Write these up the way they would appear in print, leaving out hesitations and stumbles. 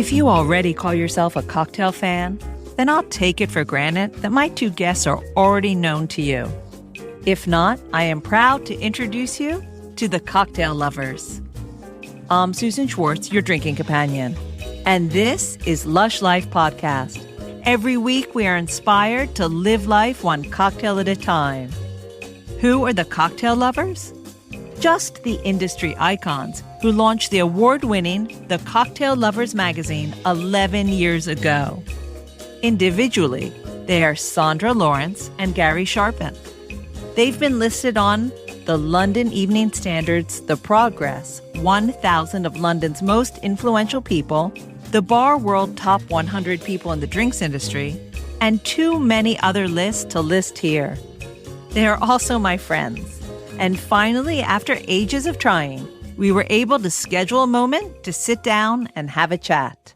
If you already call yourself a cocktail fan, then I'll take it for granted that my two guests are already known to you. If not, I am proud to introduce you to the cocktail lovers. I'm Susan Schwartz, your drinking companion, and this is Lush Life Podcast. Every week, we are inspired to live life one cocktail at a time. Who are the cocktail lovers? Just the industry icons who launched the award-winning The Cocktail Lovers magazine 11 years ago. Individually, they are Sandra Lawrence and Gary Sharpen. They've been listed on the London Evening Standard's The Progress 1000 of London's most influential people, the Bar World Top 100 People in the Drinks Industry, and too many other lists to list here. They are also my friends. And finally, after ages of trying, we were able to schedule a moment to sit down and have a chat.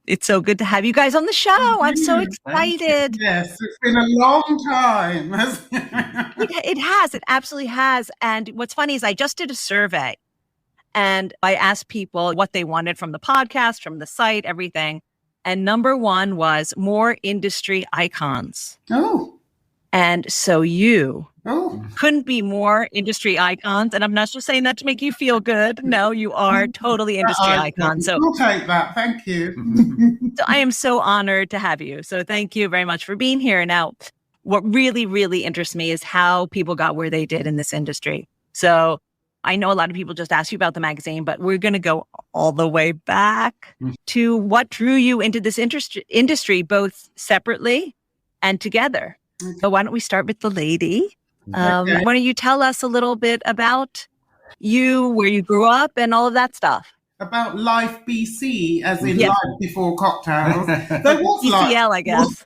It's so good to have you guys on the show. I'm so excited. Yes, it's been a long time. It has. It absolutely has. And what's funny is I just did a survey and I asked people what they wanted from the podcast, from the site, everything. And number one was more industry icons. Oh. And so you couldn't be more industry icons. And I'm not just saying that to make you feel good. No, you are totally industry icons. So I'll take that. Thank you. So I am so honored to have you. So thank you very much for being here. Now, what really, really interests me is how people got where they did in this industry. So I know a lot of people just ask you about the magazine, but we're going to go all the way back to what drew you into this industry, both separately and together. So why don't we start with the lady? Why don't you tell us a little bit about you, where you grew up, and all of that stuff? About life BC, as in life before cocktails. There was BCL, I guess.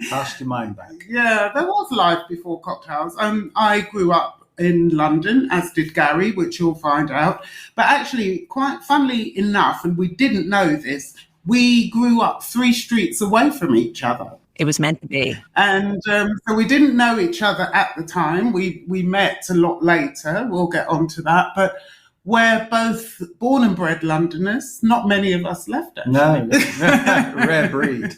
Cast your mind back. Yeah, there was life before cocktails. I grew up in London, as did Gary, which you'll find out. But actually, quite funnily enough, and we didn't know this, we grew up 3 streets away from each other. It was meant to be. And so we didn't know each other at the time. We met a lot later. We'll get on to that. But we're both born and bred Londoners. Not many of us left, actually. No, rare breed.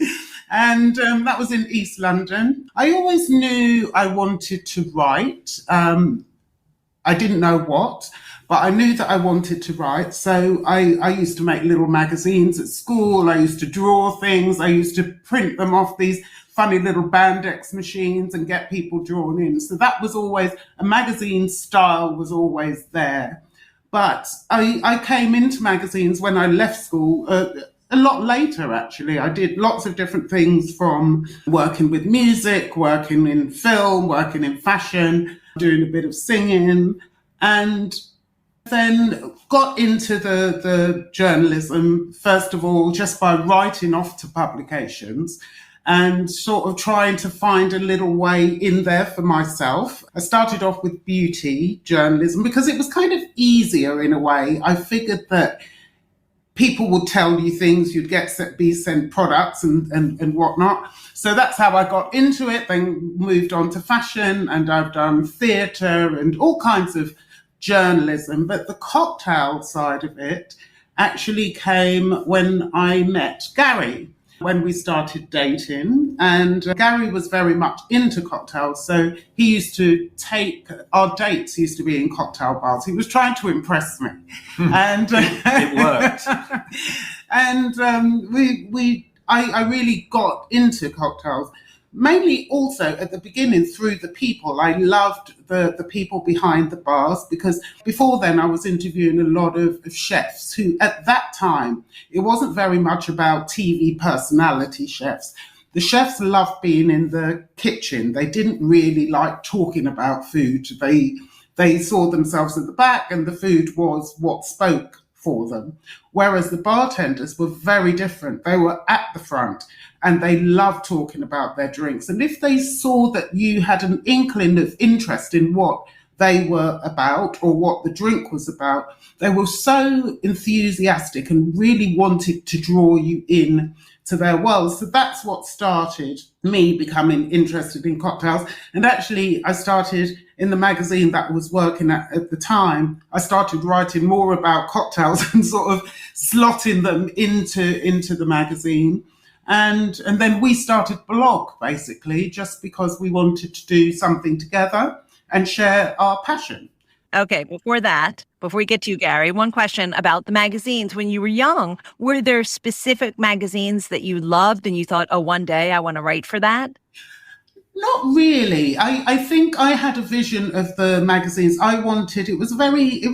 And that was in East London. I always knew I wanted to write. I didn't know what, but I knew that I wanted to write. So I used to make little magazines at school. I used to draw things. I used to print them off these funny little Bandex machines and get people drawn in. So that was always, a magazine style was always there. But I came into magazines when I left school a lot later, actually. I did lots of different things, from working with music, working in film, working in fashion, doing a bit of singing, and then got into the journalism, first of all, just by writing off to publications and sort of trying to find a little way in there for myself. I started off with beauty journalism because it was kind of easier in a way. I figured that people would tell you things, you'd be sent products and whatnot. So that's how I got into it, then moved on to fashion, and I've done theatre and all kinds of journalism. But the cocktail side of it actually came when I met Gary, when we started dating. And Gary was very much into cocktails. So he used to our dates used to be in cocktail bars. He was trying to impress me. And it worked. And I really got into cocktails, mainly also at the beginning through the people. I loved the people behind the bars, because before then I was interviewing a lot of chefs who, at that time, it wasn't very much about TV personality chefs. The chefs loved being in the kitchen. They didn't really like talking about food. They saw themselves at the back, and the food was what spoke for them. Whereas the bartenders were very different. They were at the front and they loved talking about their drinks. And if they saw that you had an inkling of interest in what they were about or what the drink was about, they were so enthusiastic and really wanted to draw you in to their world. So that's what started me becoming interested in cocktails. And actually, I started in the magazine that I was working at the time. I started writing more about cocktails and sort of slotting them into the magazine. And then we started blog, basically, just because we wanted to do something together and share our passion. Okay, before we get to you, Gary, one question about the magazines. When you were young, were there specific magazines that you loved and you thought, oh, one day I want to write for that? Not really. I think I had a vision of the magazines I wanted. It was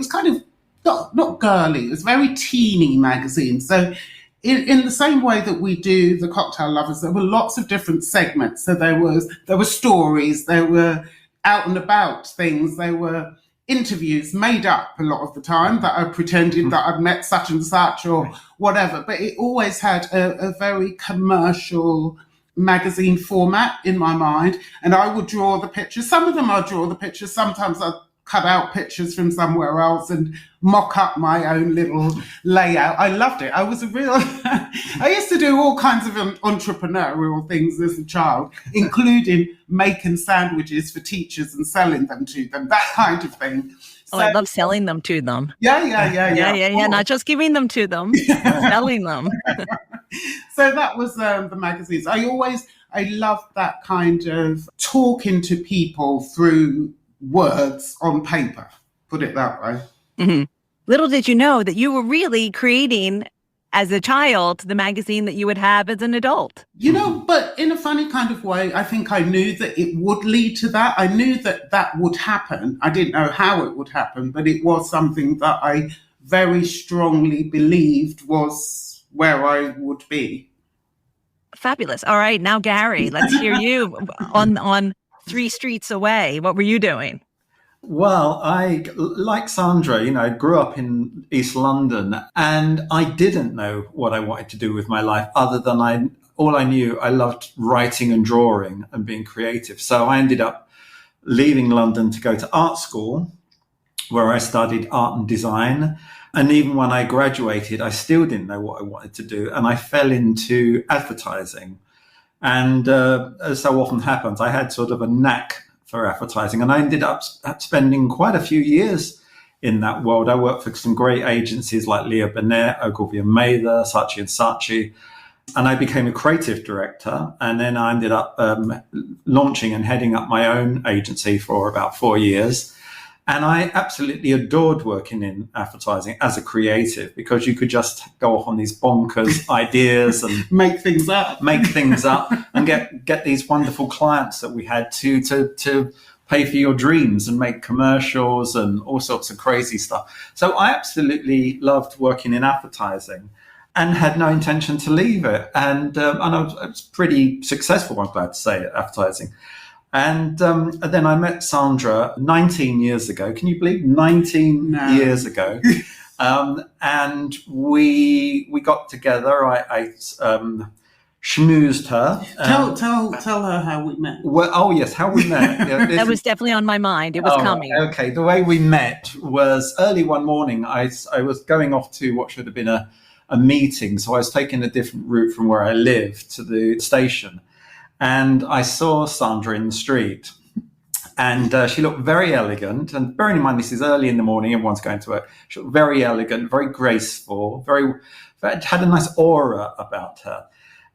kind of not girly. It was very teeny magazine. So in the same way that we do the Cocktail Lovers, there were lots of different segments. So there were stories, there were out and about things, there were interviews made up a lot of the time that I pretended that I'd met such and such or whatever. But it always had a very commercial magazine format in my mind. And I would draw the pictures. Some of them I'd draw the pictures. Sometimes I'd cut out pictures from somewhere else and mock up my own little layout. I loved it. I was I used to do all kinds of entrepreneurial things as a child, including making sandwiches for teachers and selling them to them, that kind of thing. Oh, I love selling them to them. Yeah. Not just giving them to them, selling them. So that was the magazines. I loved that kind of talking to people through words on paper, put it that way. Mm-hmm. Little did you know that you were really creating, as a child, the magazine that you would have as an adult. But in a funny kind of way, I think I knew that it would lead to that. I knew that would happen. I didn't know how it would happen, but it was something that I very strongly believed was where I would be. Fabulous. All right, now Gary, let's hear you on 3 streets away. What were you doing? Well, I, like Sandrae, grew up in East London, and I didn't know what I wanted to do with my life other than all I knew, I loved writing and drawing and being creative. So I ended up leaving London to go to art school, where I studied art and design. And even when I graduated, I still didn't know what I wanted to do. And I fell into advertising. And as so often happens, I had sort of a knack for advertising. And I ended up spending quite a few years in that world. I worked for some great agencies like Leo Burnett, Ogilvy and Mather, Saatchi and Saatchi. And I became a creative director. And then I ended up launching and heading up my own agency for about 4 years. And I absolutely adored working in advertising as a creative, because you could just go off on these bonkers ideas and make things up and get these wonderful clients that we had to pay for your dreams and make commercials and all sorts of crazy stuff. So I absolutely loved working in advertising and had no intention to leave it. And I was pretty successful, I'm glad to say, at advertising. And then I met Sandrae 19 years ago. Can you believe 19 years ago? And we got together. I schmoozed her. Tell her how we met. Well, oh yes, how we met. Yeah, that was definitely on my mind. It was coming. Okay, the way we met was early one morning. I was going off to what should have been a meeting, so I was taking a different route from where I lived to the station. And I saw Sandrae in the street, and she looked very elegant. And bearing in mind, this is early in the morning, everyone's going to work. She looked very elegant, very graceful, had a nice aura about her.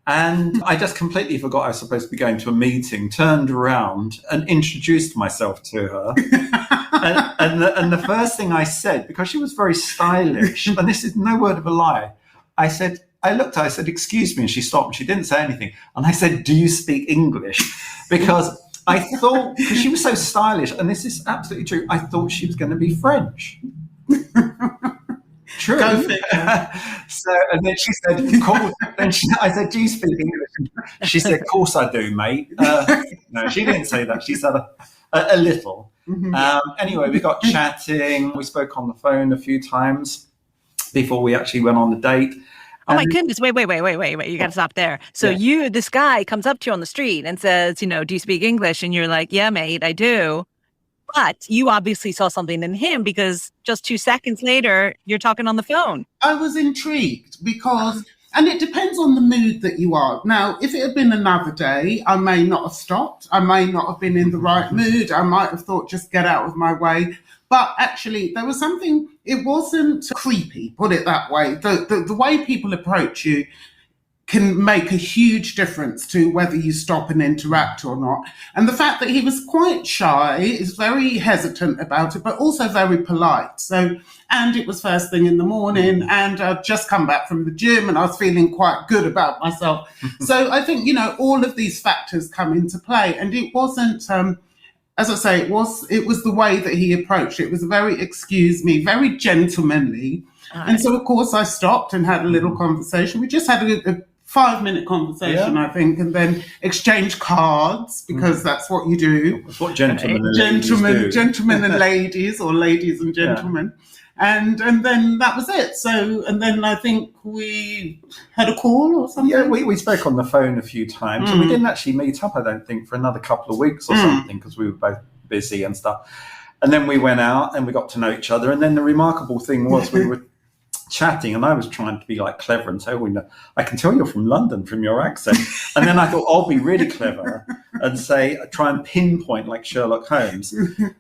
And I just completely forgot I was supposed to be going to a meeting, turned around and introduced myself to her. and the first thing I said, because she was very stylish, and this is no word of a lie, I looked at her, I said, "Excuse me," and she stopped and she didn't say anything. And I said, "Do you speak English?" Because I thought, because she was so stylish, and this is absolutely true, I thought she was going to be French. True. Go figure. So, and then she said, "Cool." I said, "Do you speak English?" She said, "Of course I do, mate." No, she didn't say that. She said a little. Mm-hmm. Anyway, we got chatting. We spoke on the phone a few times before we actually went on the date. Oh my goodness. Wait. You got to stop there. So this guy comes up to you on the street and says, "Do you speak English?" And you're like, "Yeah, mate, I do." But you obviously saw something in him, because just 2 seconds later, you're talking on the phone. I was intrigued because And it depends on the mood that you are. Now, if it had been another day, I may not have stopped. I may not have been in the right mood. I might have thought, just get out of my way. But actually, there was something, it wasn't creepy, put it that way. The way people approach you can make a huge difference to whether you stop and interact or not. And the fact that he was quite shy, is very hesitant about it, but also very polite. So, and it was first thing in the morning, and I'd just come back from the gym and I was feeling quite good about myself. So I think, all of these factors come into play, and it wasn't, as I say, it was the way that he approached it. It was very, excuse me, very gentlemanly. And so, of course, I stopped and had a little conversation. We just had a 5-minute conversation, I think, and then exchange cards, because that's what you do. That's what gentlemen and ladies do. Gentlemen and ladies, or ladies and gentlemen. And then that was it. So, and then I think we had a call or something. Yeah, we spoke on the phone a few times, and we didn't actually meet up, I don't think, for another couple of weeks or something, because we were both busy and stuff. And then we went out and we got to know each other. And then the remarkable thing was we were chatting, and I was trying to be like clever and say, I can tell you're from London from your accent. And then I thought, I'll be really clever and try and pinpoint like Sherlock Holmes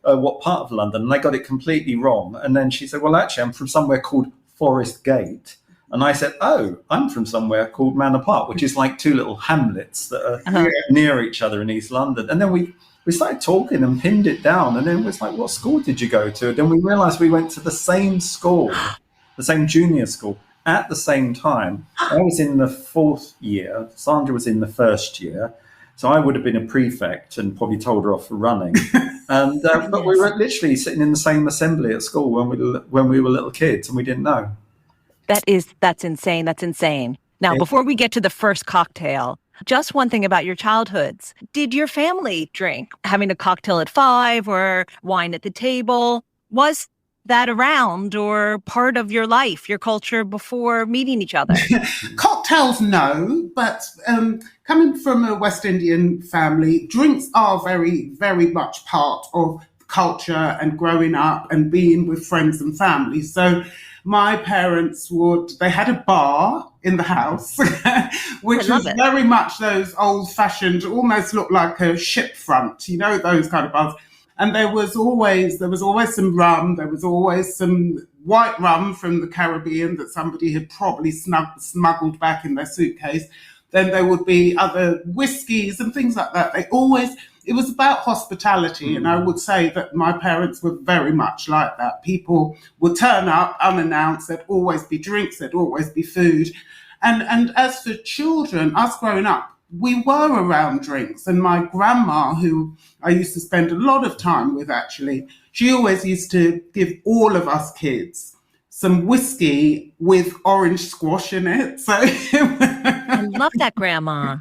what part of London. And I got it completely wrong. And then she said, well, actually, I'm from somewhere called Forest Gate. And I said, I'm from somewhere called Manor Park, which is like two little hamlets that are near each other in East London. And then we started talking and pinned it down. And then it was like, what school did you go to? And then we realized we went to the same school, the same junior school, at the same time. I was in the 4th year. Sandrae was in the 1st year. So I would have been a prefect and probably told her off for running. And but we were literally sitting in the same assembly at school when we were little kids, and we didn't know. That's insane. That's insane. Now, before we get to the first cocktail, just one thing about your childhoods. Did your family drink? Having a cocktail at 5 or wine at the table? Was that around or part of your life, your culture before meeting each other? Cocktails, no, but coming from a West Indian family, drinks are very, very much part of culture and growing up and being with friends and family. So my parents they had a bar in the house, which was very much those old-fashioned, almost looked like a ship front, those kind of bars. And there was always some rum. There was always some white rum from the Caribbean that somebody had probably smuggled back in their suitcase. Then there would be other whiskies and things like that. It was about hospitality. And I would say that my parents were very much like that. People would turn up unannounced. There'd always be drinks. There'd always be food. And as for children, us growing up, we were around drinks, and my grandma, who I used to spend a lot of time with, actually, she always used to give all of us kids some whiskey with orange squash in it. So I love that, Grandma.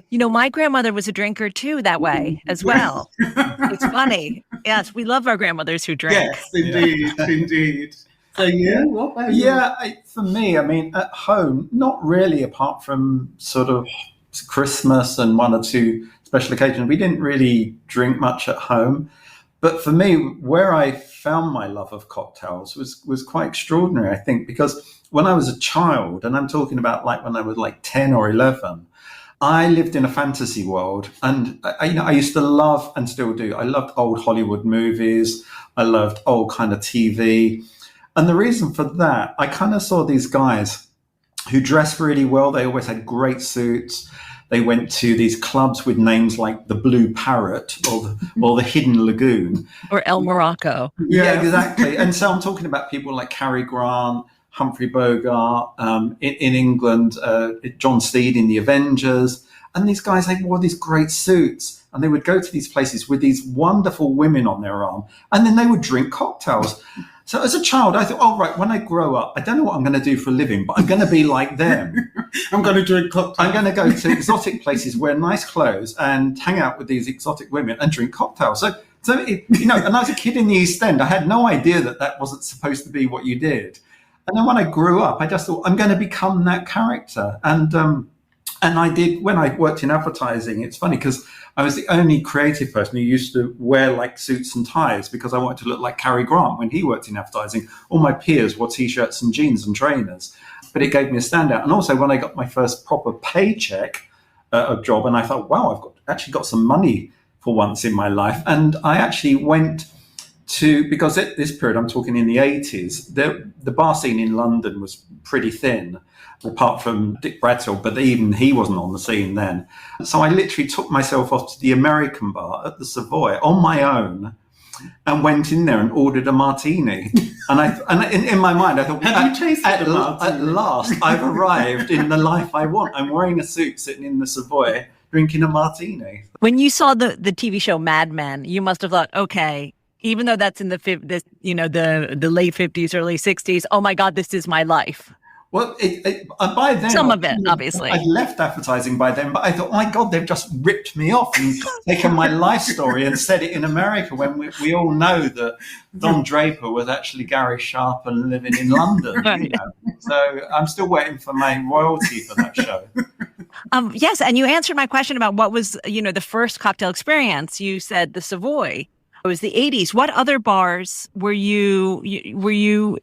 My grandmother was a drinker too, that way as well. It's funny. Yes, we love our grandmothers who drink. Yes, indeed, indeed. So, what about you? For me, I mean, at home, not really, apart from sort of Christmas and 1 or 2 special occasions. We didn't really drink much at home. But for me, where I found my love of cocktails was quite extraordinary, I think, because when I was a child, and I'm talking about like when I was like 10 or 11, I lived in a fantasy world, and I used to love, and still do, I loved old Hollywood movies. I loved old kind of TV. And the reason for that, I kind of saw these guys who dressed really well. They always had great suits. They went to these clubs with names like the Blue Parrot or the Hidden Lagoon. Or El Morocco. Yeah, exactly. And so I'm talking about people like Cary Grant, Humphrey Bogart, in England, John Steed in The Avengers. And these guys, they wore these great suits, and they would go to these places with these wonderful women on their arm, and then they would drink cocktails. So as a child, I thought, right, when I grow up, I don't know what I'm going to do for a living, but I'm going to be like them. I'm going to drink cocktails. I'm going to go to exotic places, wear nice clothes, and hang out with these exotic women and drink cocktails. So and I was a kid in the East End. I had no idea that wasn't supposed to be what you did. And then when I grew up, I just thought, I'm going to become that character. And I did, when I worked in advertising, it's funny because I was the only creative person who used to wear like suits and ties because I wanted to look like Cary Grant when he worked in advertising. All my peers wore T-shirts and jeans and trainers. but it gave me a standout. And also when I got my first proper paycheck a job, and I thought, wow, actually got some money for once in my life. And I actually went to, because at this period, I'm talking in the 80s, the bar scene in London was pretty thin, apart from Dick Bradfield, but even he wasn't on the scene then. So I literally took myself off to the American bar at the Savoy on my own and went in there and ordered a martini. And in my mind, I thought, Have you tasted a martini? At last, I've arrived in the life I want. I'm wearing a suit, sitting in the Savoy, drinking a martini. When you saw the TV show Mad Men, you must have thought, okay, even though that's in the late 50s, early 60s, oh my God, this is my life. Well, by then, some of it, obviously. I'd left advertising by then, but I thought, oh my God, they've just ripped me off and taken my life story and said it in America, when we all know that Don Draper was actually Gary Sharpen living in London. Right. You know? So I'm still waiting for my royalty for that show. Yes, and you answered my question about what was, the first cocktail experience. You said the Savoy. It was the 80s. What other bars were you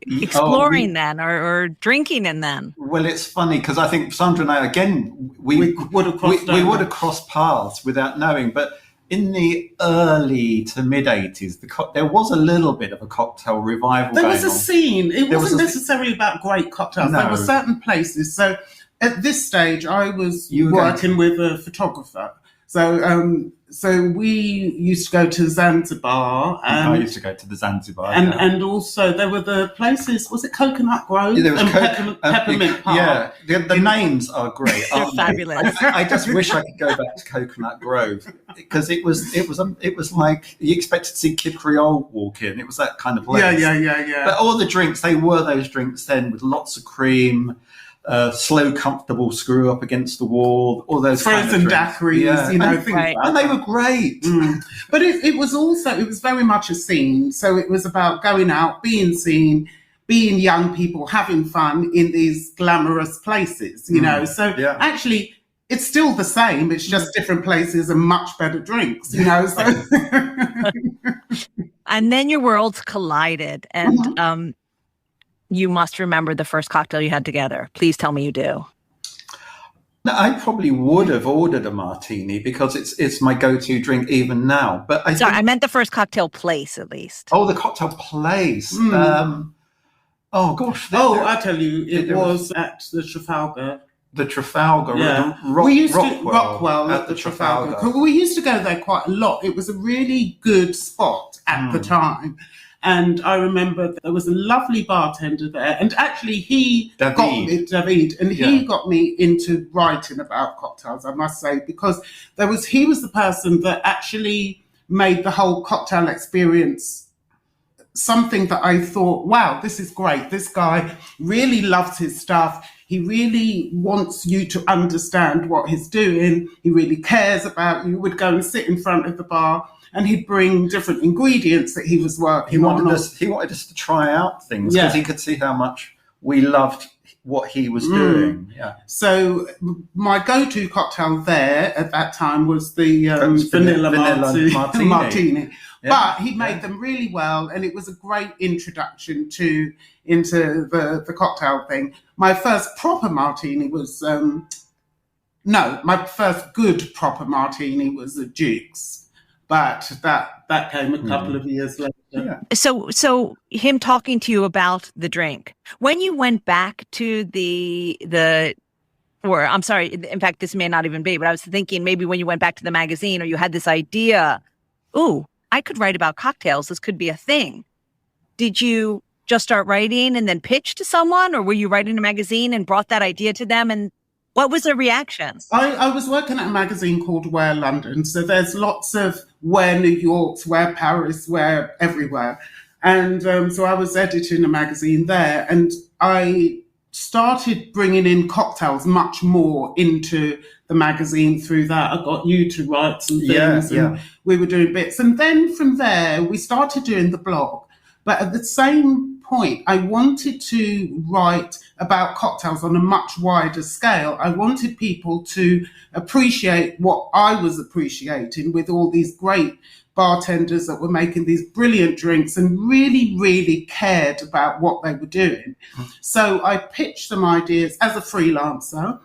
exploring then or drinking in then? Well, it's funny because I think Sandrae and I, again, we would have crossed paths without knowing. But in the early to mid 80s, there was a little bit of a cocktail revival. There was a scene. It wasn't was necessarily about great cocktails. No. There were certain places. So at this stage, I was working with a photographer. So we used to go to Zanzibar. I used to go to the Zanzibar. And also there were the places, was it Coconut Grove? Yeah, there was Peppermint Park. Yeah, the names are great. They're fabulous. I just wish I could go back to Coconut Grove, because it was like you expected to see Kid Creole walk in. It was that kind of place. Yeah. But all the drinks, they were those drinks then with lots of cream. Slow, comfortable screw up against the wall, all those frozen daiquiris, things right. like that. And they were great. But it was very much a scene. So it was about going out, being seen, being young people, having fun in these glamorous places, So actually, it's still the same. It's just different places and much better drinks, So. And then your worlds collided, and you must remember the first cocktail you had together. Please tell me you do. No, I probably would have ordered a martini because it's my go-to drink even now. But I meant the first cocktail place, at least. Oh, the cocktail place. Oh gosh. I tell you, it was at the Trafalgar. The Trafalgar. Yeah. Rockwell at the Trafalgar. We used to go there quite a lot. It was a really good spot at the time. And I remember there was a lovely bartender there, and actually he got me into writing about cocktails, I must say, because he was the person that actually made the whole cocktail experience something that I thought, wow, this is great. This guy really loves his stuff. He really wants you to understand what he's doing. He really cares about you. Would go and sit in front of the bar, and he'd bring different ingredients that he was working on. He wanted us to try out things because he could see how much we loved what he was doing. Yeah. So my go-to cocktail there at that time was the vanilla martini. Yeah. But he made them really well, and it was a great introduction into the cocktail thing. My first proper martini was my first good proper martini was a Duke's. But that came a couple of years later. Yeah. So him talking to you about the drink, when you went back to I'm sorry, in fact, this may not even be, but I was thinking maybe when you went back to the magazine or you had this idea, I could write about cocktails. This could be a thing. Did you just start writing and then pitch to someone, or were you writing a magazine and brought that idea to them? And what was the reaction? I was working at a magazine called Where London. So there's lots of Where New York's, Where Paris, Where everywhere. And so I was editing a magazine there, and I started bringing in cocktails much more into the magazine through that. I got you to write some things and we were doing bits. And then from there, we started doing the blog. But at the same point, I wanted to write about cocktails on a much wider scale. I wanted people to appreciate what I was appreciating with all these great bartenders that were making these brilliant drinks and really, really cared about what they were doing. So I pitched some ideas as a freelancer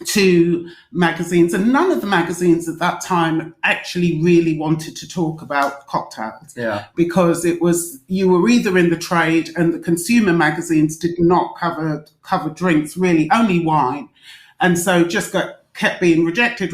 to magazines, and none of the magazines at that time actually really wanted to talk about cocktails. Yeah. Because it was, you were either in the trade, and the consumer magazines did not cover drinks, really, only wine. And so just kept being rejected.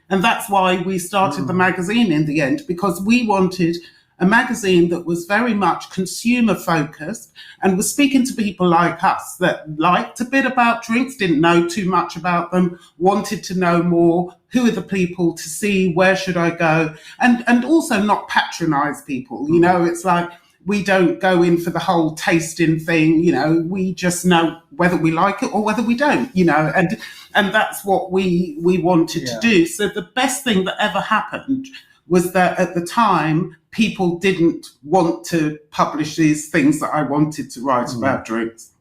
And that's why we started the magazine in the end, because we wanted a magazine that was very much consumer focused and was speaking to people like us that liked a bit about drinks, didn't know too much about them, wanted to know more. Who are the people to see? Where should I go? And also not patronize people. You know, it's like, we don't go in for the whole tasting thing, you know, we just know whether we like it or whether we don't, you know, and that's what we wanted to do. So the best thing that ever happened was that at the time, people didn't want to publish these things that I wanted to write about drinks.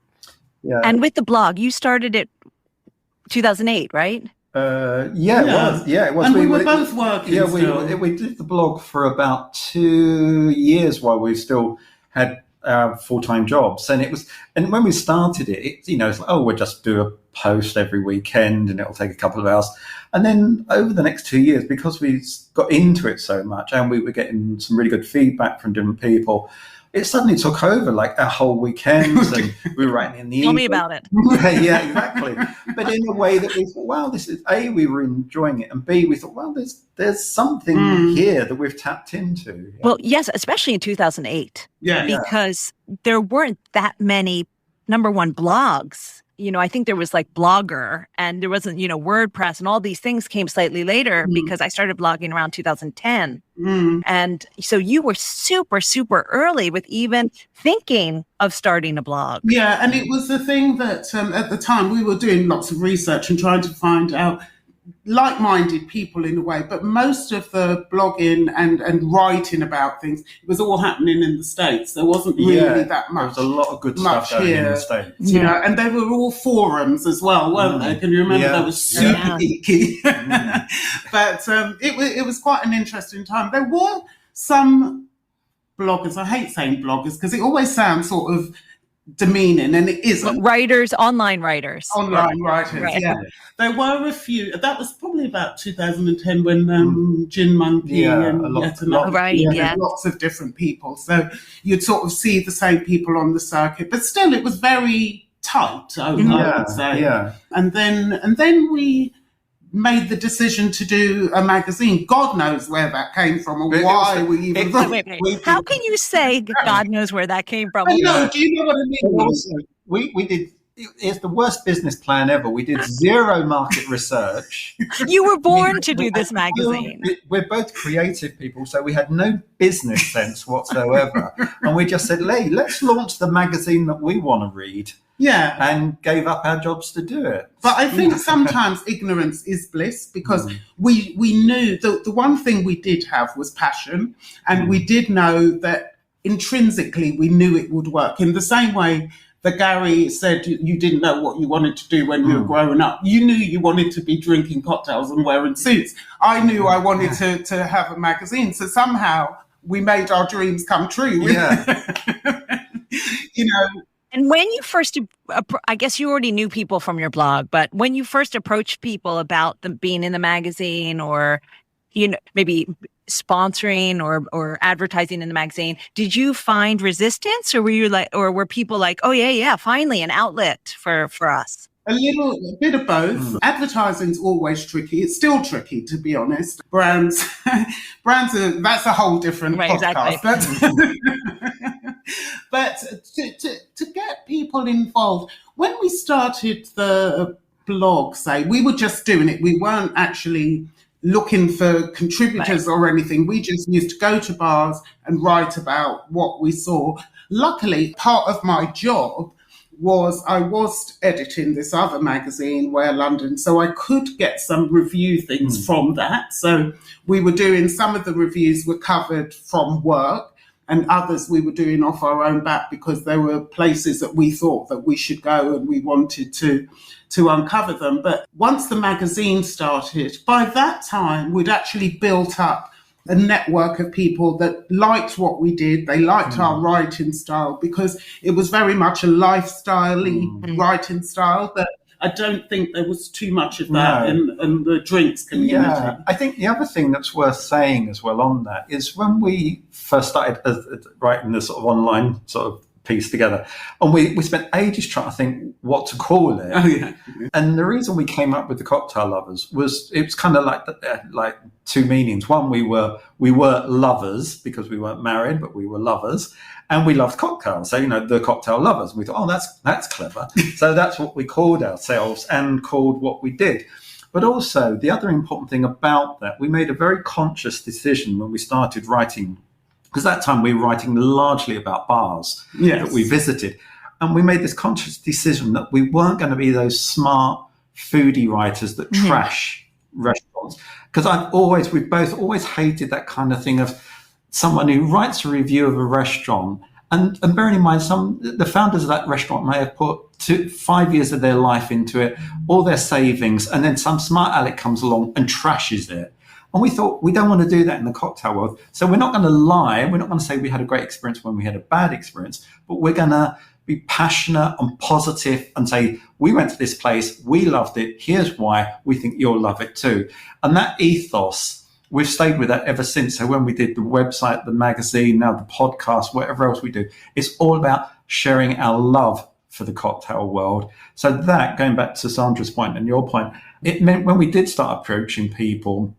Yeah. And with the blog, you started it 2008, right? It was. And we were both working. Yeah, still. we did the blog for about 2 years while we still had full-time jobs, and when we started it, you know, it's like, oh, we'll just do a post every weekend, and it'll take a couple of hours. And then over the next 2 years, because we got into it so much, and we were getting some really good feedback from different people, it suddenly took over, like, our whole weekends, and we were writing in the Tell me about it. Yeah, exactly. But in a way that we thought, wow, this is, A, we were enjoying it, and B, we thought, well, there's something here that we've tapped into. Yeah. Well, yes, especially in 2008. Because there weren't that many, number one, blogs. You know, I think there was like Blogger, and there wasn't, you know, WordPress, and all these things came slightly later because I started blogging around 2010. And so you were super, super early with even thinking of starting a blog. Yeah, and it was the thing that at the time we were doing lots of research and trying to find out like-minded people in a way, but most of the blogging and writing about things, it was all happening in the States. There wasn't really that much. There was a lot of good stuff going here, in the States. You know, and they were all forums as well, weren't they? Can you remember? They were super geeky. But it was quite an interesting time. There were some bloggers, I hate saying bloggers because it always sounds sort of demeaning, and it isn't. Writers, online writers. Online writers, right. Yeah. There were a few. That was probably about 2010 when Gin Martini and lots of different people. So you'd sort of see the same people on the circuit, but still it was very tight, I would say. Yeah. And then we made the decision to do a magazine. God knows where that came from or why we even... Wait. How can you say God knows where that came from? No, do you know what I mean? We did... It's the worst business plan ever. We did zero market research. You were born to do this magazine. We're both creative people, so we had no business sense whatsoever. And we just said, hey, let's launch the magazine that we want to read. Yeah. And gave up our jobs to do it. But I think sometimes ignorance is bliss, because we knew the one thing we did have was passion, and we did know that intrinsically we knew it would work. In the same way that Gary said you didn't know what you wanted to do when you were growing up. You knew you wanted to be drinking cocktails and wearing suits. I knew I wanted to have a magazine. So somehow we made our dreams come true. Yeah. You know. And when you first, I guess you already knew people from your blog, but when you first approached people about them being in the magazine, or, you know, maybe sponsoring or advertising in the magazine, did you find resistance, or were you like, or were people like, oh yeah, finally an outlet for us? A bit of both. Advertising's always tricky. It's still tricky, to be honest. Brands that's a whole different podcast. Exactly. But to get people involved, when we started the blog, say, we were just doing it. We weren't actually looking for contributors or anything. We just used to go to bars and write about what we saw. Luckily, part of my job was I was editing this other magazine, Where London, so I could get some review things from that. So we were doing, some of the reviews were covered from work, and others we were doing off our own back because there were places that we thought that we should go and we wanted to uncover them. But once the magazine started, by that time we'd actually built up a network of people that liked what we did. They liked our writing style because it was very much a lifestyle-y writing style that I don't think there was too much of that in the drinks community. Yeah, I think the other thing that's worth saying as well on that is when we first started writing this sort of online sort of piece together, and we spent ages trying to think what to call it. Oh, yeah. And the reason we came up with the Cocktail Lovers was it was kind of like two meanings. One, we were lovers because we weren't married, but we were lovers, and we loved cocktails. So the Cocktail Lovers. We thought, that's clever. So that's what we called ourselves and called what we did. But also the other important thing about that, we made a very conscious decision when we started writing. Because that time we were writing largely about bars that we visited. And we made this conscious decision that we weren't going to be those smart foodie writers that trash restaurants. Because we've both always hated that kind of thing of someone who writes a review of a restaurant. And bearing in mind, the founders of that restaurant may have put 5 years of their life into it, all their savings, and then some smart aleck comes along and trashes it. And we thought, we don't want to do that in the cocktail world. So we're not going to lie. We're not going to say we had a great experience when we had a bad experience, but we're going to be passionate and positive and say, we went to this place, we loved it, here's why, we think you'll love it too. And that ethos, we've stayed with that ever since. So when we did the website, the magazine, now the podcast, whatever else we do, it's all about sharing our love for the cocktail world. So that, going back to Sandra's point and your point, it meant when we did start approaching people,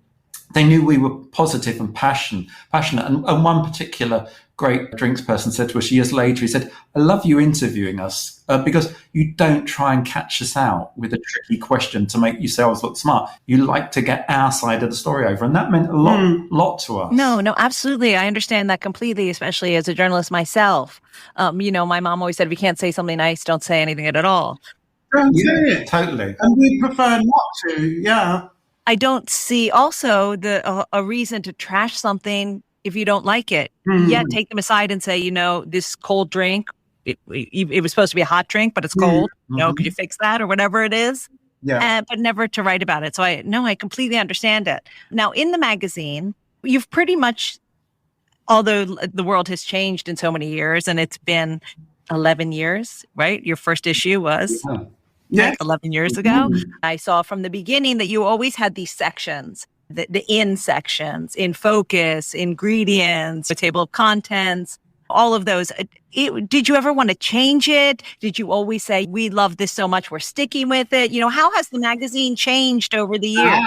they knew we were positive and passionate. And one particular great drinks person said to us years later, he said, I love you interviewing us because you don't try and catch us out with a tricky question to make yourselves look smart. You like to get our side of the story over. And that meant a lot to us. No, absolutely. I understand that completely, especially as a journalist myself. My mom always said, if you can't say something nice, don't say anything at all. Don't say it. Totally. And we prefer not to, yeah. I don't see also a reason to trash something if you don't like it. Yet take them aside and say, this cold drink, it was supposed to be a hot drink, but it's cold. Could you fix that or whatever it is? Yeah. But never to write about it. So I completely understand it. Now, in the magazine, you've pretty much, although the world has changed in so many years, and it's been 11 years, right? Your first issue was... Yeah. 11 years ago. I saw from the beginning that you always had these sections, the in sections, in focus, ingredients, the table of contents, all of those. Did you ever want to change it? Did you always say, we love this so much, we're sticking with it? How has the magazine changed over the years?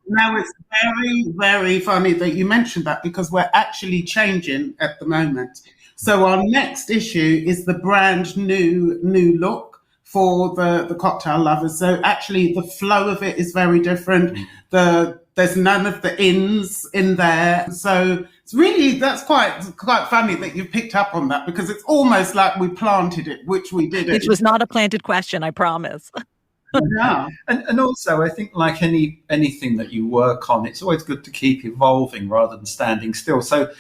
Now, it's very, very funny that you mentioned that because we're actually changing at the moment. So our next issue is the brand new look for the Cocktail Lovers. So actually the flow of it is very different. There's none of the ins in there. So it's really, that's quite funny that you picked up on that because it's almost like we planted it, which we did. Which was not a planted question, I promise. Yeah. And also I think like anything that you work on, it's always good to keep evolving rather than standing still. So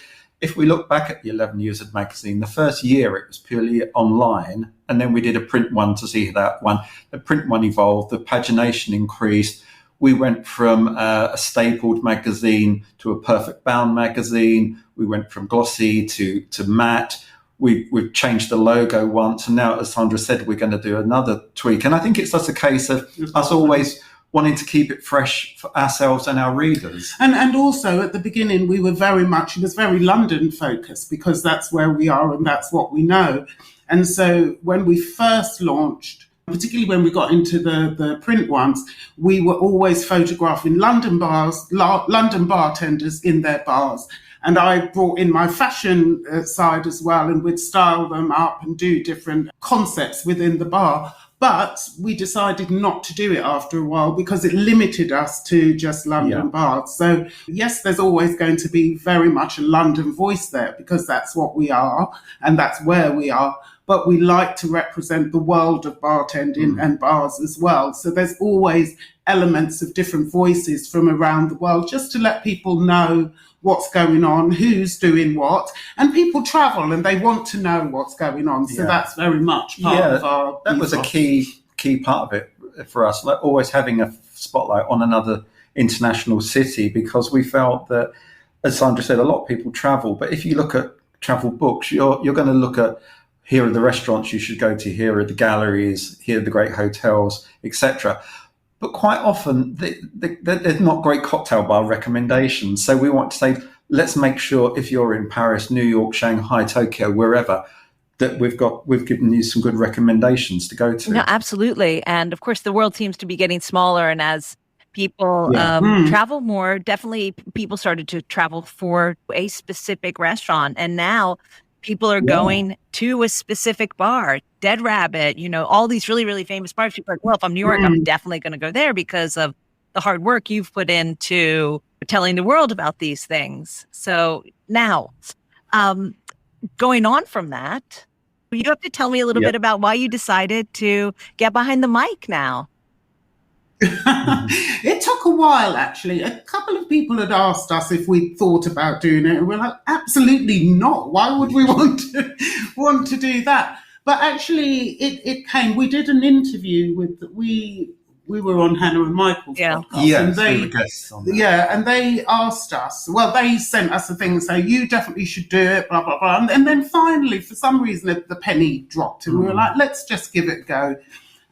if we look back at the 11 years of the magazine, the first year it was purely online, and then we did a print one to see that one. The print one evolved, the pagination increased. We went from a stapled magazine to a perfect bound magazine. We went from glossy to matte. We've changed the logo once, and now, as Sandra said, we're going to do another tweak. And I think it's just a case of us always wanting to keep it fresh for ourselves and our readers. And also at the beginning, we were it was very London focused because that's where we are and that's what we know. And so when we first launched, particularly when we got into the print ones, we were always photographing London bartenders in their bars. And I brought in my fashion side as well, and we'd style them up and do different concepts within the bar. But we decided not to do it after a while because it limited us to just London bars. So yes, there's always going to be very much a London voice there because that's what we are and that's where we are. But we like to represent the world of bartending and bars as well. So there's always elements of different voices from around the world just to let people know what's going on, who's doing what, and people travel and they want to know what's going on. So that's very much part of our that was a key part of it for us, like always having a spotlight on another international city, because we felt that, as Sandra said, a lot of people travel, but if you look at travel books, you're going to look at, here are the restaurants you should go to, here are the galleries, here are the great hotels, etc. But quite often, they're not great cocktail bar recommendations. So we want to say, let's make sure if you're in Paris, New York, Shanghai, Tokyo, wherever, that we've given you some good recommendations to go to. No, absolutely. And of course, the world seems to be getting smaller. And as people travel more, definitely people started to travel for a specific restaurant. And now people are going to a specific bar, Dead Rabbit, all these really, really famous bars. People are like, well, if I'm New York, I'm definitely going to go there because of the hard work you've put into telling the world about these things. So now, going on from that, you have to tell me a little bit about why you decided to get behind the mic now. It took a while, actually. A couple of people had asked us if we thought about doing it, and we're like, absolutely not. Why would we want to do that? But actually, it came. We did an interview with we were on Hannah and Michael's podcast, and and they asked us. Well, they sent us a thing saying you definitely should do it, blah blah blah, and then finally, for some reason, the penny dropped, and we were like, let's just give it a go.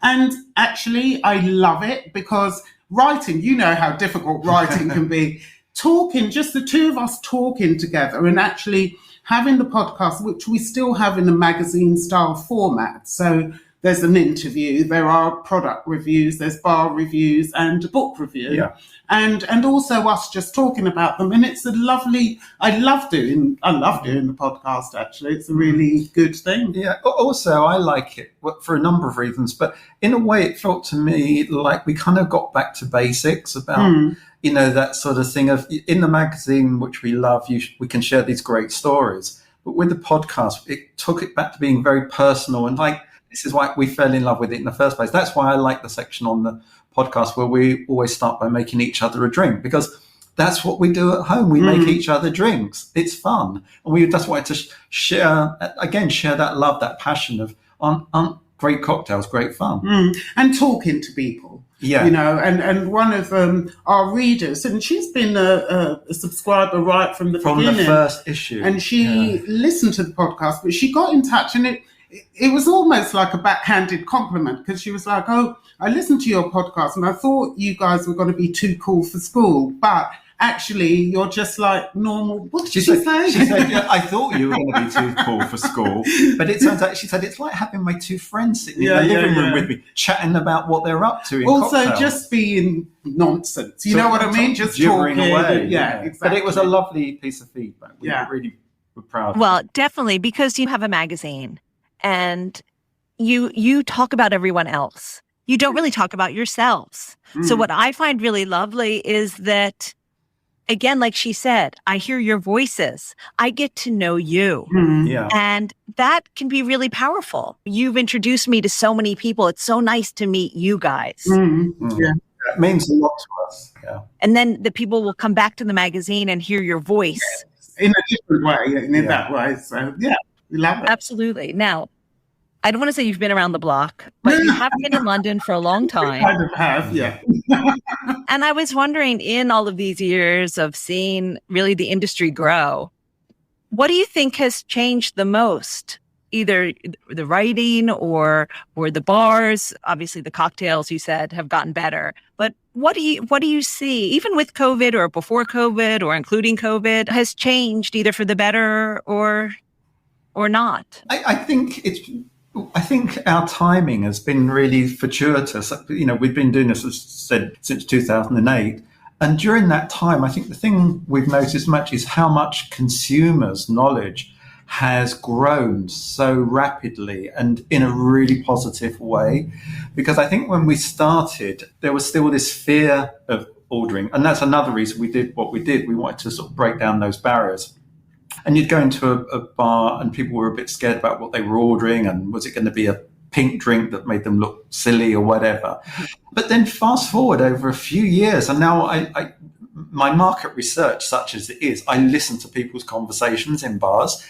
And actually, I love it because writing, you know how difficult writing can be. Talking, just the two of us talking together and actually having the podcast, which we still have in a magazine style format. So there's an interview, there are product reviews, there's bar reviews and a book review. Yeah. And also us just talking about them. And it's a lovely, I love doing the podcast, actually. It's a really good thing. Yeah. Also, I like it for a number of reasons, but in a way it felt to me like we kind of got back to basics about, that sort of thing of in the magazine, which we love, we can share these great stories. But with the podcast, it took it back to being very personal and like, this is why we fell in love with it in the first place. That's why I like the section on the podcast where we always start by making each other a drink, because that's what we do at home. We make each other drinks. It's fun. And we just wanted to share that love, that passion of on great cocktails, great fun. And talking to people. Yeah. And one of our readers, and she's been a subscriber right from the beginning. From the first issue. And she listened to the podcast, but she got in touch, and it was almost like a backhanded compliment, because she was like, oh, I listened to your podcast and I thought you guys were going to be too cool for school, but actually you're just like normal. What did she say? She said, I thought you were going to be too cool for school, but it turns out, she said, it's like having my two friends sitting in the living room with me, chatting about what they're up to in cocktails. Just being nonsense. You know what I mean? Just gibbering talking away. Yeah, exactly. But it was a lovely piece of feedback. We really were proud. Well, definitely, because you have a magazine and you talk about everyone else. You don't really talk about yourselves. So what I find really lovely is that, again, like she said, I hear your voices. I get to know you. And that can be really powerful. You've introduced me to so many people. It's so nice to meet you guys. Yeah, it means a lot to us. Yeah. And then the people will come back to the magazine and hear your voice. In a different way, in that way. So, we love it. Absolutely. Now, I don't want to say you've been around the block, but you have been in London for a long time. I kind of have, yeah. And I was wondering, in all of these years of seeing really the industry grow, what do you think has changed the most? Either the writing or the bars? Obviously, the cocktails, you said, have gotten better. But what do you see, even with COVID or before COVID or including COVID, has changed either for the better or not? I think our timing has been really fortuitous. We've been doing this, as I said, since 2008. And during that time, I think the thing we've noticed much is how much consumers' knowledge has grown so rapidly and in a really positive way. Because I think when we started, there was still this fear of ordering. And that's another reason we did what we did. We wanted to sort of break down those barriers. And you'd go into a bar and people were a bit scared about what they were ordering, and was it going to be a pink drink that made them look silly or whatever. But then fast forward over a few years, and now my market research, such as it is, I listen to people's conversations in bars,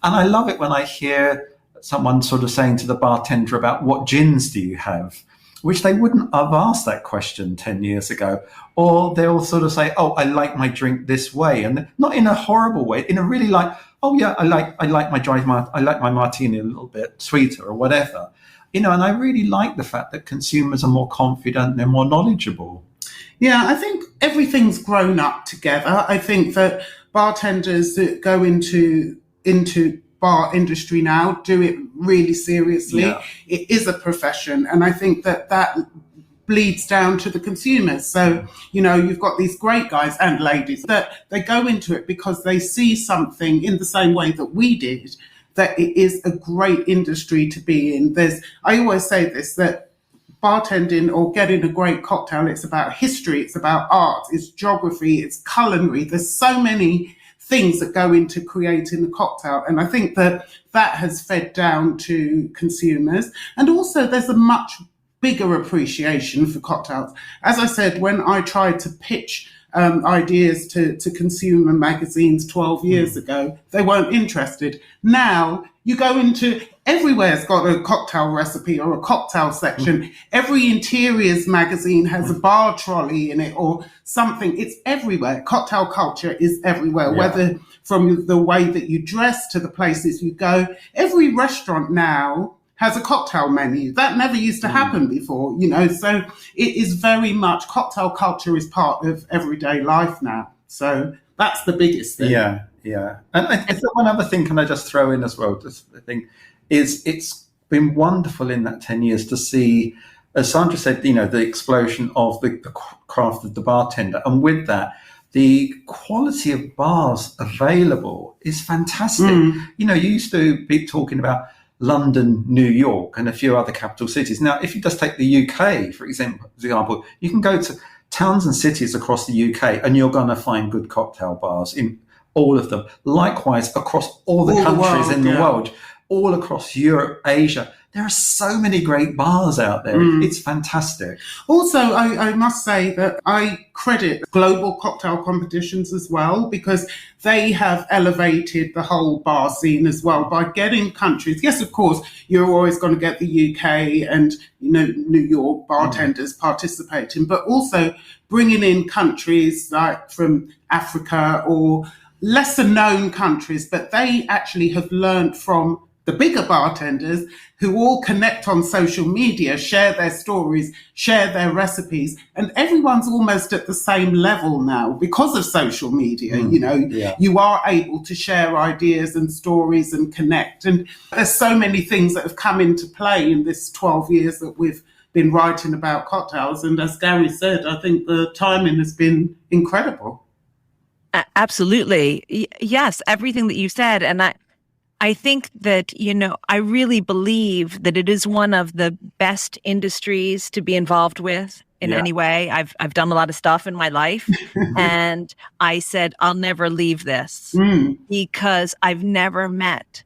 and I love it when I hear someone sort of saying to the bartender about what gins do you have, which they wouldn't have asked that question 10 years ago. Or they'll sort of say, oh, I like my drink this way. And not in a horrible way, in a really like, oh yeah, I like I like my martini a little bit sweeter or whatever. And I really like the fact that consumers are more confident, they're more knowledgeable. Yeah, I think everything's grown up together. I think that bartenders that go into bar industry now do it really seriously. Yeah. It is a profession, and I think that bleeds down to the consumers. So, you've got these great guys and ladies that they go into it because they see something in the same way that we did, that it is a great industry to be in. I always say this, that bartending or getting a great cocktail, it's about history, it's about art, it's geography, it's culinary. There's so many things that go into creating a cocktail. And I think that has fed down to consumers. And also there's a much bigger appreciation for cocktails. As I said, when I tried to pitch ideas to consumer magazines 12 years ago, they weren't interested. Now you go into everywhere's got a cocktail recipe or a cocktail section. Every interiors magazine has a bar trolley in it or something. It's everywhere. Cocktail culture is everywhere, whether from the way that you dress to the places you go. Every restaurant now has a cocktail menu. That never used to happen before, so it is very much, cocktail culture is part of everyday life now. So that's the biggest thing. Yeah. And I think one other thing, can I just throw in as well, just the thing, is it's been wonderful in that 10 years to see, as Sandra said, the explosion of the craft of the bartender. And with that, the quality of bars available is fantastic. You used to be talking about London, New York, and a few other capital cities. Now, if you just take the UK, for example, you can go to towns and cities across the UK and you're going to find good cocktail bars in all of them. Likewise, across all the countries in the world, all across Europe, Asia, there are so many great bars out there. It's fantastic. Also, I must say that I credit global cocktail competitions as well, because they have elevated the whole bar scene as well by getting countries. Yes, of course, you're always going to get the UK and New York bartenders participating, but also bringing in countries like from Africa or lesser known countries, but they actually have learned from the bigger bartenders who all connect on social media, share their stories, share their recipes, and everyone's almost at the same level now because of social media. You are able to share ideas and stories and connect. And there's so many things that have come into play in this 12 years that we've been writing about cocktails. And as Gary said, I think the timing has been incredible. Absolutely. Yes, everything that you said. And I think that, I really believe that it is one of the best industries to be involved with in any way. I've done a lot of stuff in my life and I said, I'll never leave this because I've never met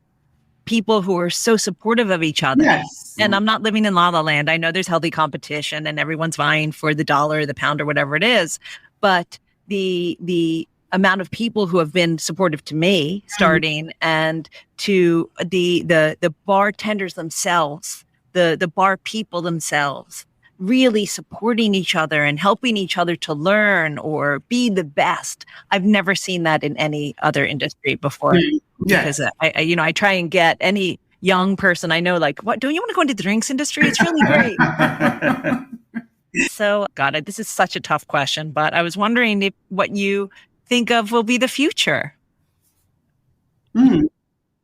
people who are so supportive of each other. Yes. And I'm not living in La La Land. I know there's healthy competition and everyone's vying for the dollar, the pound, or whatever it is. But the amount of people who have been supportive to me starting and to the bartenders themselves, the bar people themselves, really supporting each other and helping each other to learn or be the best. I've never seen that in any other industry before. Because I try and get any young person I know, like, what, don't you want to go into the drinks industry? It's really great. So, God, this is such a tough question, but I was wondering if what you think of will be the future. Over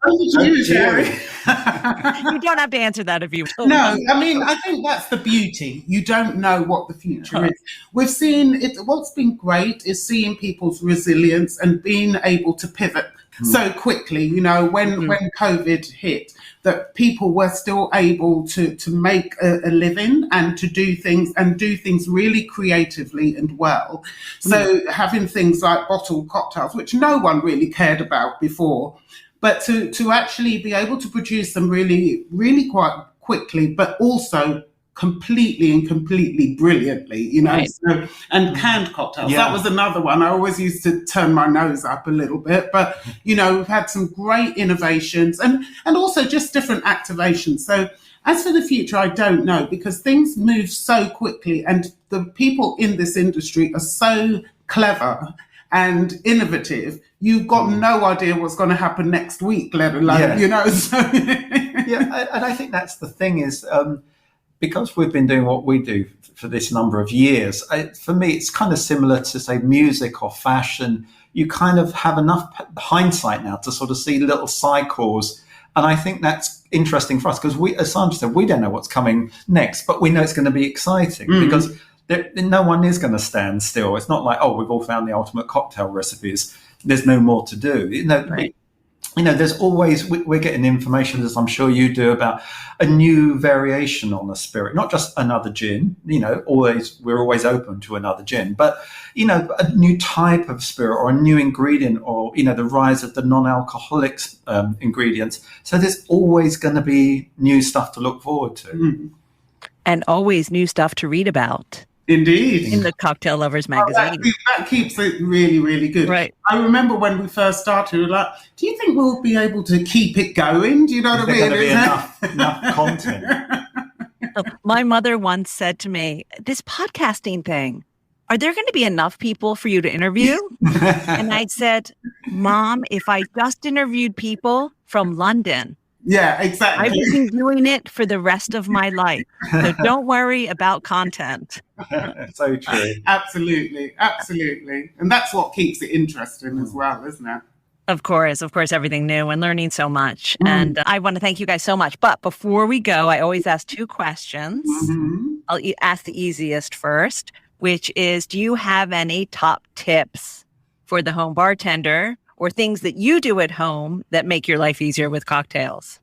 to you, Sherry. You don't have to answer that if you will. No, I mean, I think that's the beauty. You don't know what the future is. We've seen it. What's been great is seeing people's resilience and being able to pivot so quickly. When COVID hit, that people were still able to make a living and to do things really creatively and well. So having things like bottled cocktails, which no one really cared about before, but to actually be able to produce them really, really quite quickly, but also completely and completely brilliantly, you know. Right. So, and canned cocktails, Yeah. that was another one. I always used to turn my nose up a little bit, but you know, we've had some great innovations and also just different activations. So as for the future, I don't know, because things move so quickly and the people in this industry are so clever and innovative. You've got no idea what's going to happen next week, let alone, you know. So Yeah, and I think that's the thing is, because we've been doing what we do for this number of years, for me, it's kind of similar to, say, music or fashion. You kind of have enough hindsight now to sort of see little cycles. And I think that's interesting for us because we, as Sandra said, we don't know what's coming next, but we know it's going to be exciting because no one is going to stand still. It's not like, oh, we've all found the ultimate cocktail recipes. There's no more to do. You know, there's always, we're getting information, as I'm sure you do, about a new variation on a spirit, not just another gin, you know, we're always open to another gin, but, you know, a new type of spirit or a new ingredient or, you know, the rise of the non-alcoholic ingredients. So there's always going to be new stuff to look forward to. And always new stuff to read about. Indeed. In the Cocktail Lovers magazine. That keeps it really, really good. Right. I remember when we first started, we were like, do you think we'll be able to keep it going? Do you know what I mean? There's going to be enough content. My mother once said to me, this podcasting thing, are there going to be enough people for you to interview? And I said, Mom, if I just interviewed people from London, yeah, exactly. I've been doing it for the rest of my life. So don't worry about content. So true. Absolutely. And that's what keeps it interesting as well, isn't it? Of course, everything new and learning so much. And I want to thank you guys so much. But before we go, I always ask two questions. I'll ask the easiest first, which is, do you have any top tips for the home bartender or things that you do at home that make your life easier with cocktails?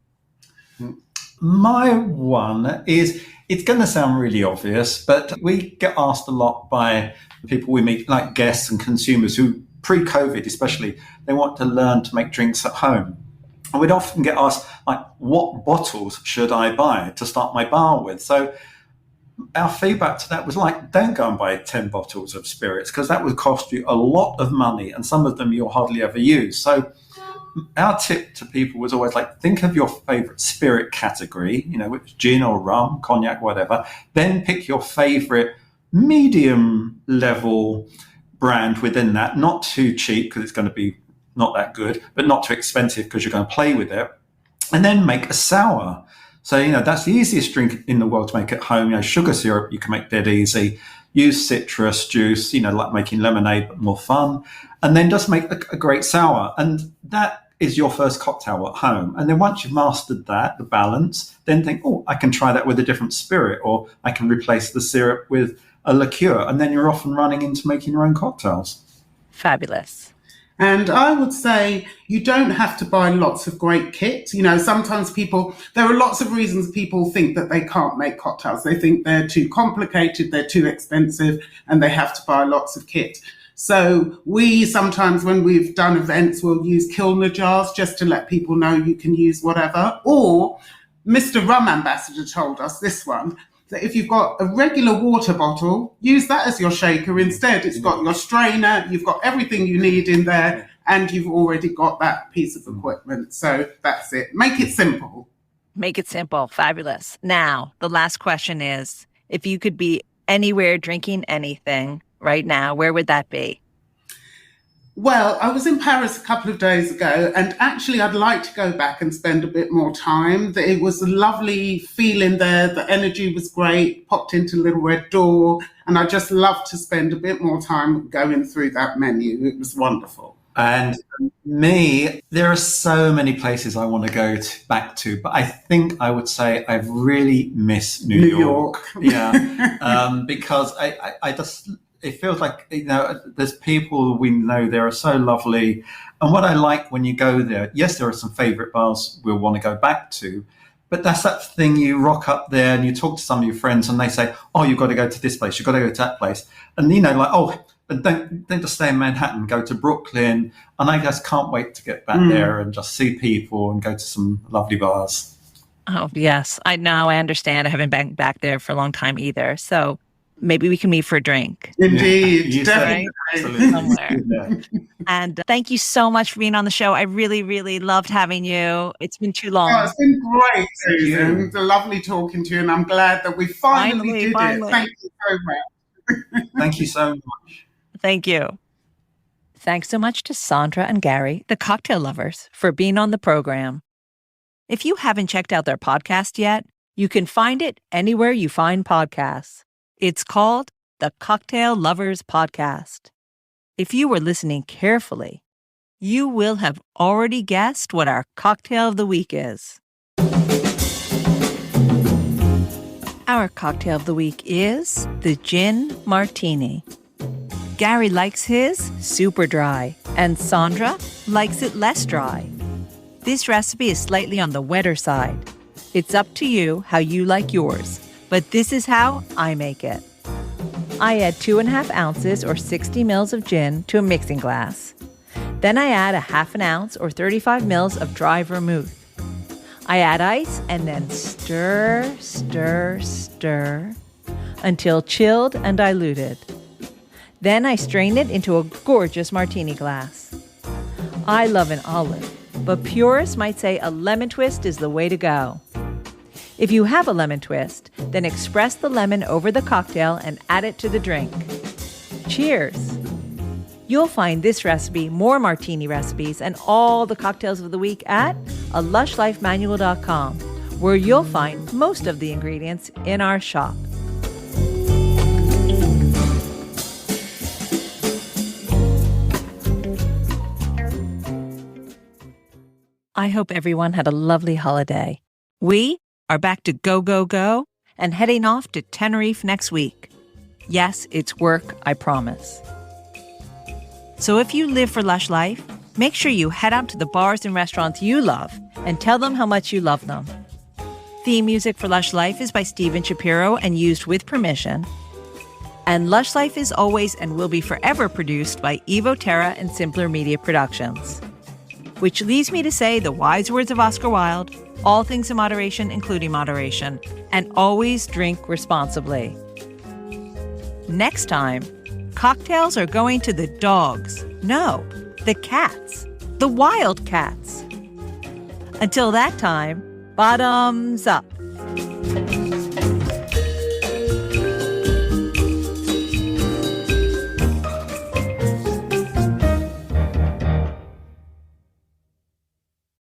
My one is, it's going to sound really obvious, but we get asked a lot by people we meet, like guests and consumers who, pre-COVID especially, they want to learn to make drinks at home. And we'd often get asked, like, what bottles should I buy to start my bar with? So our feedback to that was like, don't go and buy 10 bottles of spirits because that would cost you a lot of money and some of them you'll hardly ever use. So our tip to people was always like, think of your favorite spirit category, you know, which gin or rum, cognac, whatever. Then pick your favorite medium level brand within that, not too cheap because it's going to be not that good, but not too expensive because you're going to play with it. And then make a sour. So, you know, that's the easiest drink in the world to make at home. You know, sugar syrup, you can make dead easy. Use citrus juice, you know, like making lemonade, but more fun. And then just make a great sour. And that is your first cocktail at home. And then once you've mastered that, the balance, then think, oh, I can try that with a different spirit, or I can replace the syrup with a liqueur. And then you're off and running into making your own cocktails. Fabulous. And I would say you don't have to buy lots of great kit. You know, sometimes there are lots of reasons people think that they can't make cocktails. They think they're too complicated, they're too expensive, and they have to buy lots of kit. So we sometimes, when we've done events, we'll use Kilner jars just to let people know you can use whatever. Or Mr. Rum Ambassador told us this one, that if you've got a regular water bottle, use that as your shaker instead. It's got your strainer, you've got everything you need in there, and you've already got that piece of equipment. So that's it. Make it simple. Make it simple. Fabulous. Now, the last question is, if you could be anywhere drinking anything right now, where would that be? Well, I was in Paris a couple of days ago, and actually I'd like to go back and spend a bit more time. It was a lovely feeling there. The energy was great, popped into Little Red Door, and I just loved to spend a bit more time going through that menu. It was wonderful. And me, there are so many places I want to go back to, but I think I would say I really miss New York. Yeah, because I just... It feels like, you know, there's people we know there are so lovely. And what I like when you go there, yes, there are some favorite bars we'll want to go back to, but that's that thing, you rock up there and you talk to some of your friends and they say, oh, you've got to go to this place, you've got to go to that place. And, you know, like, oh, but don't just stay in Manhattan, go to Brooklyn. And I just can't wait to get back there and just see people and go to some lovely bars. Oh, yes. I understand. I haven't been back there for a long time either. So maybe we can meet for a drink. Indeed, You said definitely. Somewhere. Yeah. And thank you so much for being on the show. I really, really loved having you. It's been too Oh, long. it's been great, Thank you. Susan. It's lovely talking to you, and I'm glad that we finally did Finally. it. Thank you so much. Thank you so much. Thank you. Thanks so much to Sandra and Gary, the cocktail lovers, for being on the program. If you haven't checked out their podcast yet, you can find it anywhere you find podcasts. It's called the Cocktail Lovers Podcast. If you were listening carefully, you will have already guessed what our cocktail of the week is. Our cocktail of the week is the Gin Martini. Gary likes his super dry, and Sandra likes it less dry. This recipe is slightly on the wetter side. It's up to you how you like yours, but this is how I make it. I add 2.5 ounces or 60 mils of gin to a mixing glass. Then I add 1/2 ounce or 35 mils of dry vermouth. I add ice and then stir, stir, stir until chilled and diluted. Then I strain it into a gorgeous martini glass. I love an olive, but purists might say a lemon twist is the way to go. If you have a lemon twist, then express the lemon over the cocktail and add it to the drink. Cheers! You'll find this recipe, more martini recipes, and all the cocktails of the week at alushlifemanual.com, where you'll find most of the ingredients in our shop. I hope everyone had a lovely holiday. We are back to go, go, go, and heading off to Tenerife next week. Yes, it's work, I promise. So if you live for Lush Life, make sure you head out to the bars and restaurants you love and tell them how much you love them. Theme music for Lush Life is by Steven Shapiro and used with permission. And Lush Life is always and will be forever produced by Evo Terra and Simpler Media Productions. Which leads me to say the wise words of Oscar Wilde, all things in moderation, including moderation, and always drink responsibly. Next time, cocktails are going to the dogs. No, the cats. The wild cats. Until that time, bottoms up.